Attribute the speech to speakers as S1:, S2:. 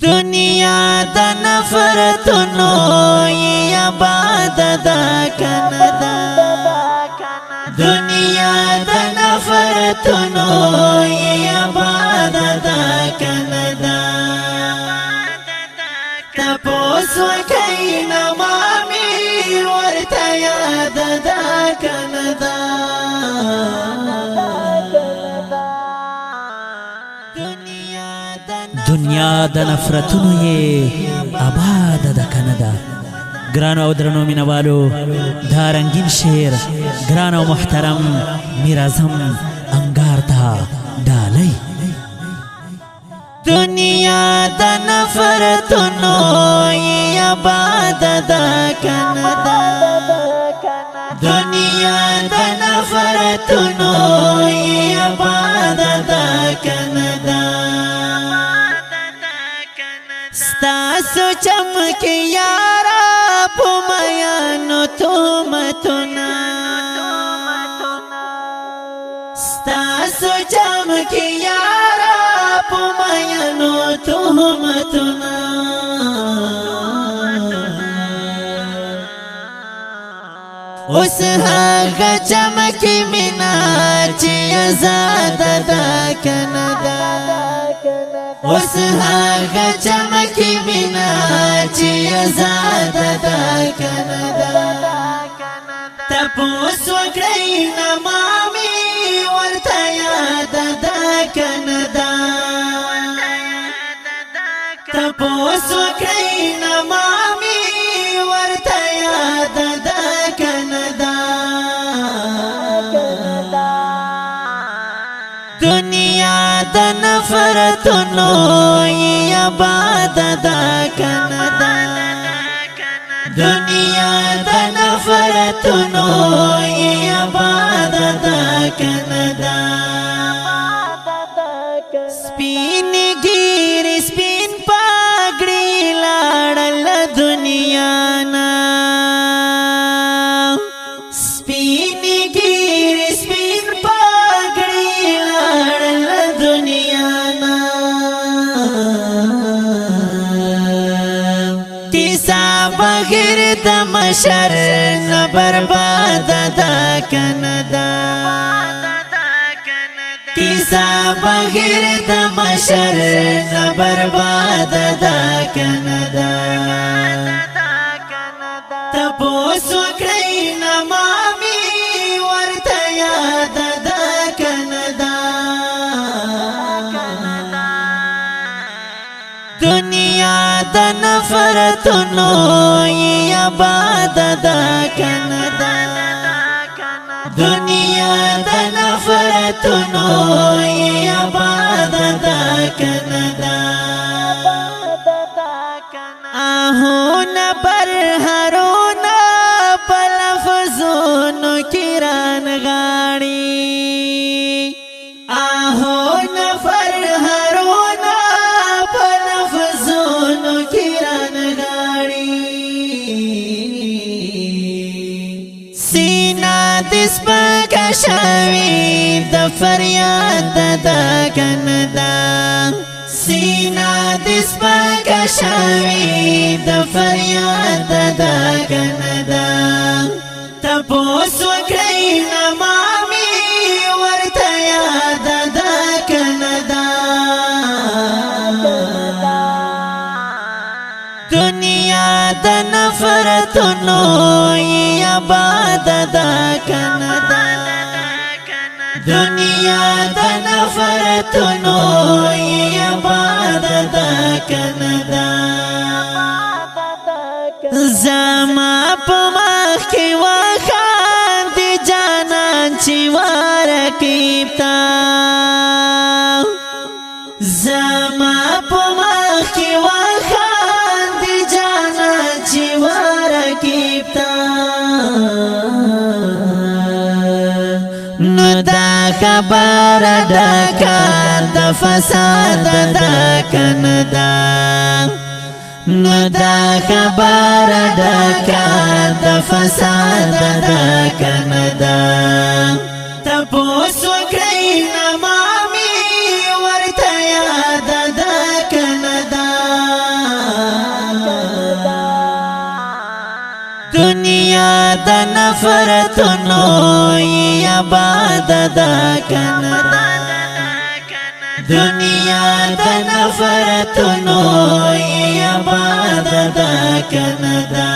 S1: دنیا د نفرتونو یې آباد ده کنه ده دنیا د نفرتونو یې آباد ده کنه ده تپوس وکئ نمامي ورته یاد ده کنه ده
S2: دنیا د نفرتونو یې آباد ده کنه ده ګرانو او درنو مینوالو دا رنګین شعر ګران او محترم میر اعظم انګار ته ډالۍ
S1: دنیا د نفرتونو یې آباد ده کنه ده دنیا د نفرتونو یې آباد ده کنه ده ستاسو چمکی یارا پو میانو تومتونا ستاسو چمکی یارا پو میانو تومتونا اس هاگا چمکی منا چی ازاد دا کنه دا اس هاگا چمکی بنا چی ازاد دا کنه دا تپوس وکړئ نمامي ورته یاد دا کنه دا تپوس وکړئ نمامي ورته یاد دا کنه دا دنیا د نفرتونو یې آباد ده کنه ده دنیا د نفرتونو یې آباد ده کنه ده سپین ګیرې سپین پګړي لاړل دنیا نه سپین ګیرې سپین پګړي لاړل دنیا نه کیسه بغیر د مشر نه برباد ده کنه ده کیسه بغیر د مشر نه برباد ده کنه ده تپوس وکړئ نمامي ورته یاد ده کنه ده دنیا د نفرتونو یې آباد ده کنه ده دنیا د نفرتونو یې آباد ده کنه ده آهونه برهرونه په لفظونو کې رانغاړي آهونه برهرونه په لفظونو کې رانغاړي سینا د سپکه شوې د فریاد ده کنه ده سینا د سپکه شوې د فریاد ده کنه ده تپوس وکړئ نمامي ورته یاد ده کنه ده دنیا د نفرتونو یې آباد ده کنه ده دنیا د نفرتونو یې آباد ده کنه ده زما په مخ کې وخاندې جانان چې ورکیب تا زما په مخ کې وخاندې جانان چې ورکیب تا نو دا خبر ډکه د فساد ده کنه ده نو دا خبر ډکه د فساد ده کنه ده تپوس وکړئ نمامي ورته یاد ده کنه ده د نفرتونو یا باد دا کندا دنیا د نفرتونو یا باد دا کندا